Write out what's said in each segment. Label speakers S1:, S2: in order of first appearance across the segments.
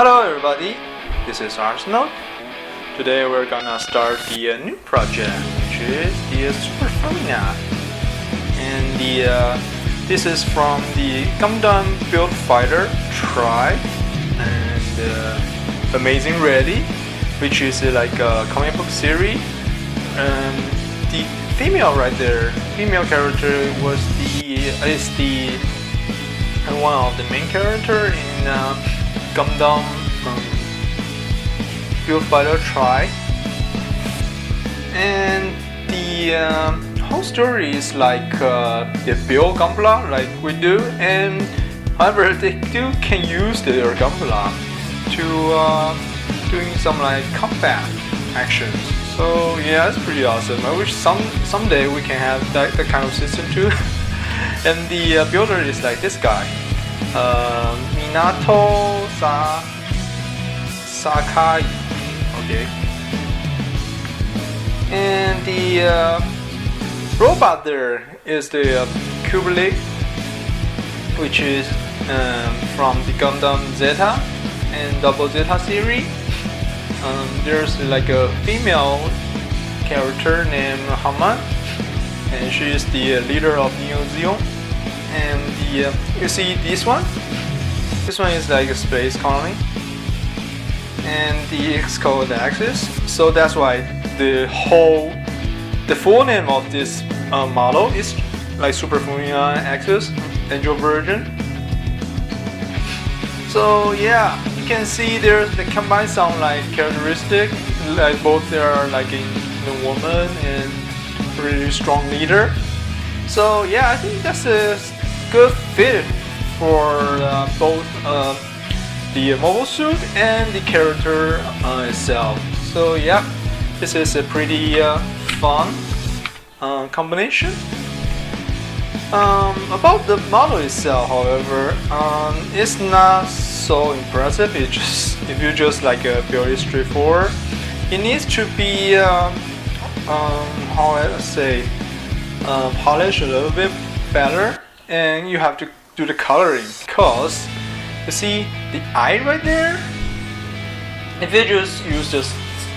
S1: Hello everybody, this is Arsenal. Today we're gonna start the new project, which is the Super Fumina. And this is from the Gundam Build Fighter Tribe and Amazing Ready, which is like a comic book series. The female right there, female character is the one of the main character in Gundam Build Fighter Tribe, and the whole story is like they build Gunpla like we do, and however they still can use their Gunpla to doing some like combat actions. So yeah, it's pretty awesome. I wish someday we can have that kind of system too. And the builder is like this guy, Minato Sakai. Okay. And the robot there is the Kublik, which is from the Gundam Zeta and Double Zeta series. There's like a female character named Haman, and she is the leader of Neo Zeon. And you see this one is like a space colony, and it's called Axis. So that's why the full name of this model is like Super Fumina Axis Angel version. So yeah, you can see there's the combine some like characteristic, like both they are like in the woman and really strong leader. So yeah, I think that's a good fit for both the mobile suit and the character itself. So yeah, this is a pretty fun combination. About the model itself, however, it's not so impressive. If you just like build it straightforward, it needs to be how I say, polish a little bit better, and you have to do the coloring, because you see the eye right there, if you just use the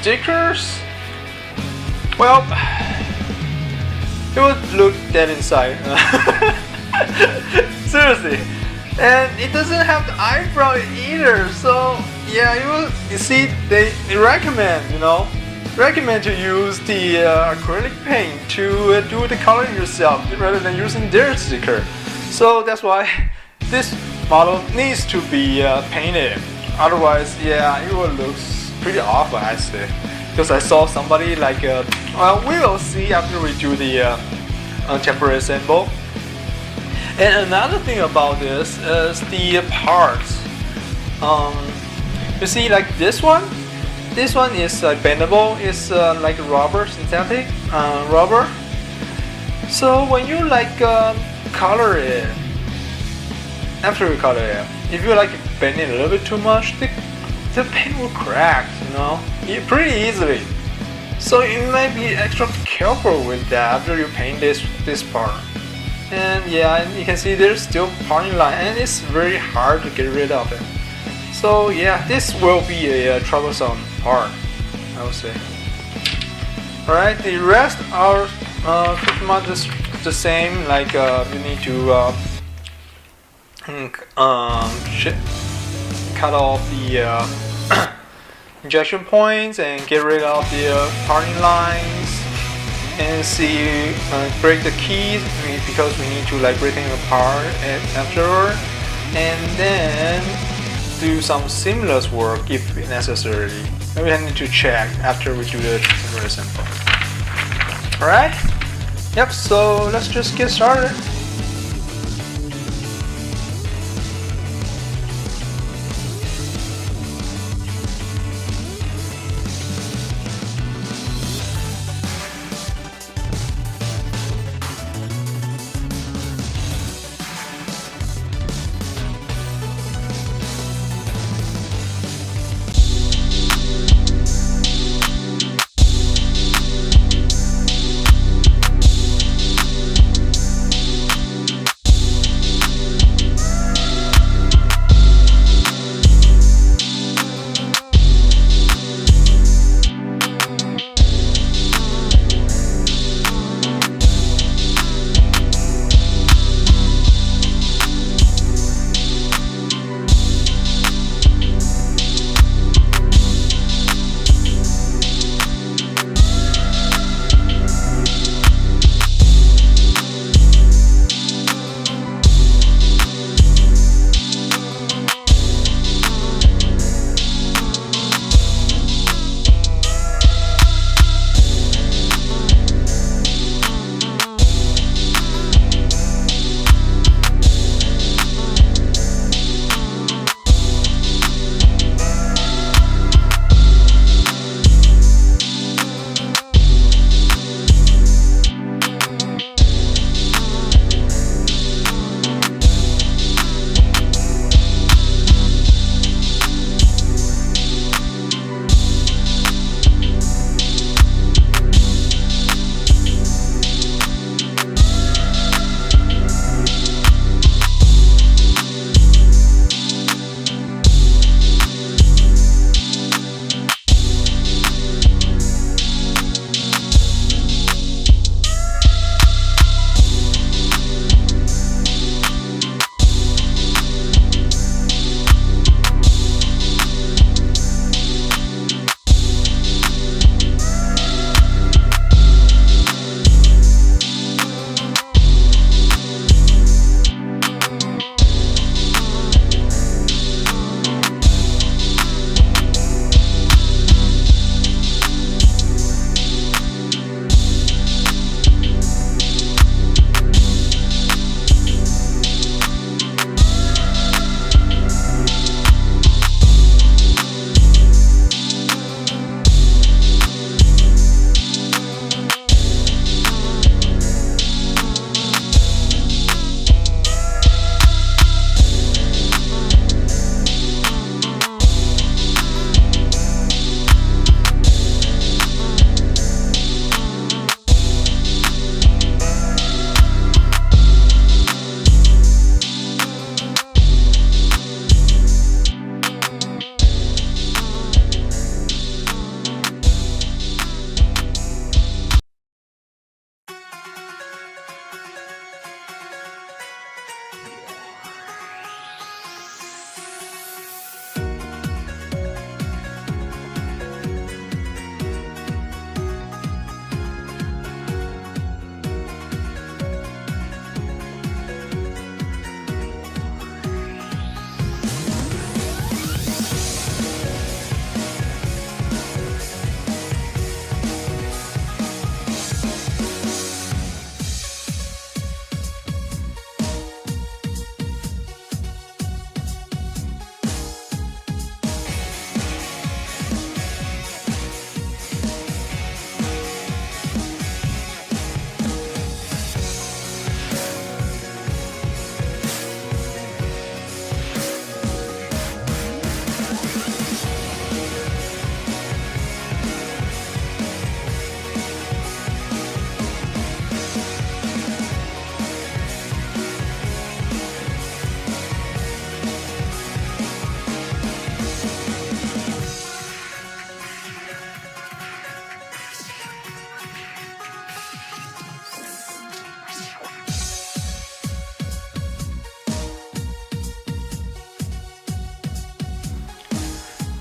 S1: stickers, well, it would look dead inside. Seriously. And it doesn't have the eyebrow either, so yeah, you see they recommend to use the acrylic paint to do the coloring yourself rather than using their sticker. So that's why this model needs to be painted. Otherwise, yeah, it will look pretty awful, I say. Because I saw somebody like, well, we will see after we do the temporary assemble. And another thing about this is the parts. You see, like this one is bendable. It's like rubber, synthetic rubber. So when you like color it, after you color it, if you like bend it a little bit too much, the paint will crack, pretty easily. So you might be extra careful with that after you paint this part. And yeah, you can see there's still parting line, and it's very hard to get rid of it. So yeah, this will be a troublesome part, I would say. Alright, the rest are pretty much the same. Like you need to cut off the injection points and get rid of the parting lines, and see break the keys, because we need to like break them apart afterward, and then do some seamless work if necessary. Maybe I need to check after we do the temporary assembly. Alright? Yep, so let's just get started.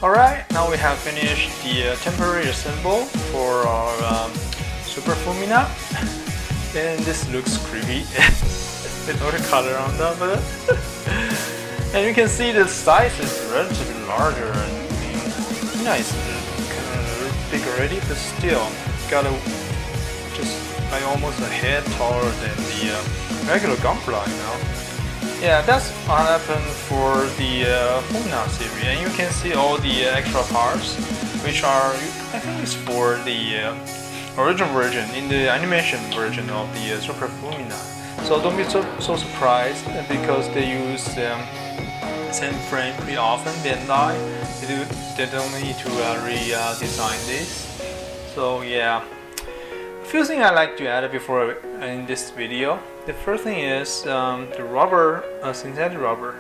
S1: Alright, now we have finished the temporary assemble for our Super Fumina, and this looks creepy with all the color on top of it. And you can see the size is relatively larger, and Fumina is kind of big already, but still got just like almost a head taller than the regular Gunpla, you know. Yeah, that's what happened for the Fumina series, and you can see all the extra parts, which are, I think it's for the original version, in the animation version of the Super Fumina. So don't be so surprised, because they use same frame pretty often. They don't need to redesign this. So yeah. A few things I like to add before in this video. The first thing is the rubber, synthetic rubber.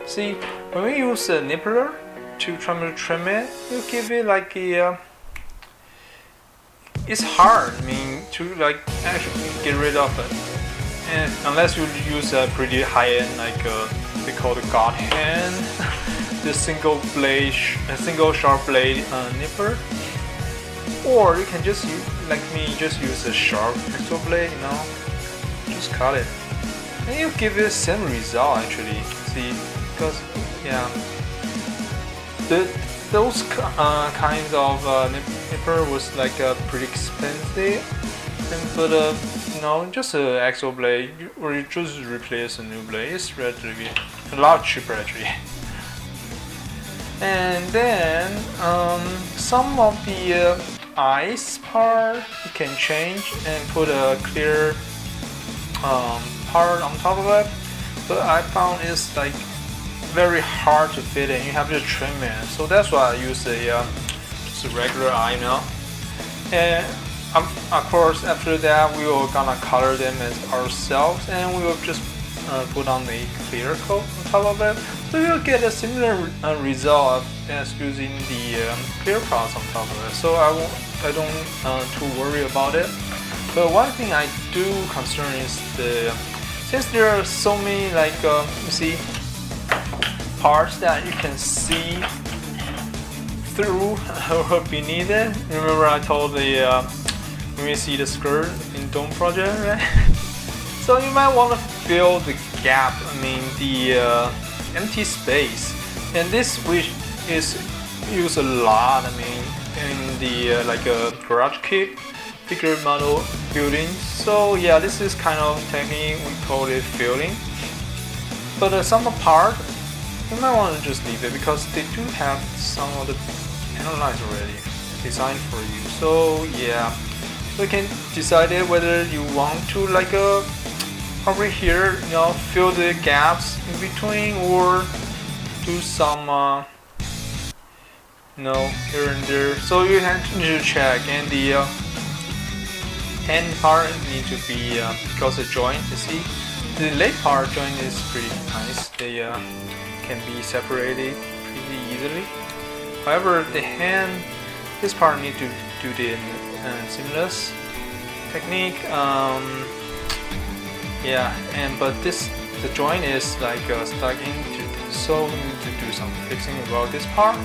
S1: See, when we use a nippler to try to trim it, you give it like a. It's hard, to like actually get rid of it, and unless you use a pretty high-end, like they call the God hand, the single sharp blade nipper. Or you can just use, like me, just use a sharp pistol blade, you know, just cut it, and you give it the same result actually. See, because yeah, those kinds of nipper was like pretty expensive, but you know, just an actual blade, or you just replace a new blade, it's relatively a lot cheaper actually. And then some of the eyes part you can change and put a clear part on top of it, but I found it's like very hard to fit in. You have to trim it, so that's why I use just a regular eye now. And of course, after that we will gonna color them as ourselves, and we will just put on a clear coat on top of it, so you'll get a similar result as using the clear parts on top of it. So I don't too worry about it. But one thing I do concern is since there are so many like you see parts that you can see through or beneath it. Remember I told the when you see the skirt in Dome project, right? So you might want to fill the gap, the empty space, and this which is used a lot, in the like a garage kit figure model building. So yeah, this is kind of technique, we call it filling. But some part you might want to just leave it, because they do have some of the analyzed already designed for you. So yeah, you can decide whether you want to like over here, you know, fill the gaps in between, or do some here and there. So you need to check, and the hand part need to be because the joint, you see, the leg part joint is pretty nice. They can be separated pretty easily. However, the hand, this part need to do the seamless technique. Yeah, but the joint is like stuck into, so we need to do some fixing about this part.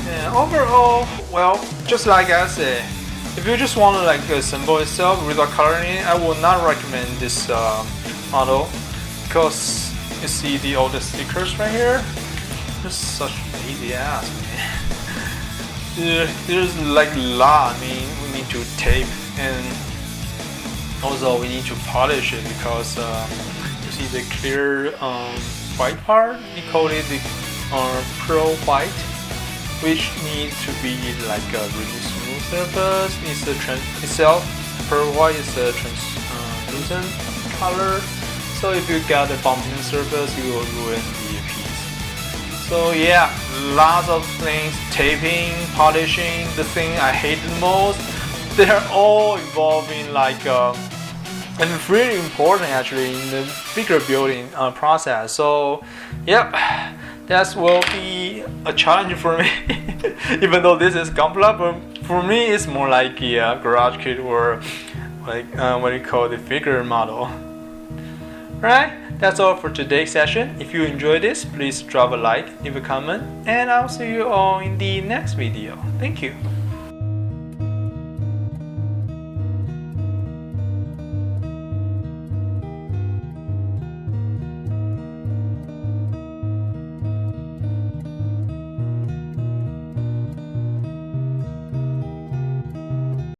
S1: And overall, well, just like I said, if you just want to like assemble itself without coloring it, I would not recommend this model, because you see all the stickers right here. Just such lazy ass, man. There's like a lot. We need to tape, and also we need to polish it, because you see the clear white part, we call it the pearl white, which needs to be like a really smooth surface. It's itself, pearl white is a translucent color. So if you got a bumping surface, you will ruin the piece. So yeah, lots of things, taping, polishing. The thing I hate the most, they're all involving like and it's really important actually in the figure building process. So yep, that will be a challenge for me. Even though this is Gunpla, but for me it's more like a garage kit, or like what you call the figure model. Right? That's all for today's session. If you enjoyed this, please drop a like, leave a comment, and I'll see you all in the next video. Thank you.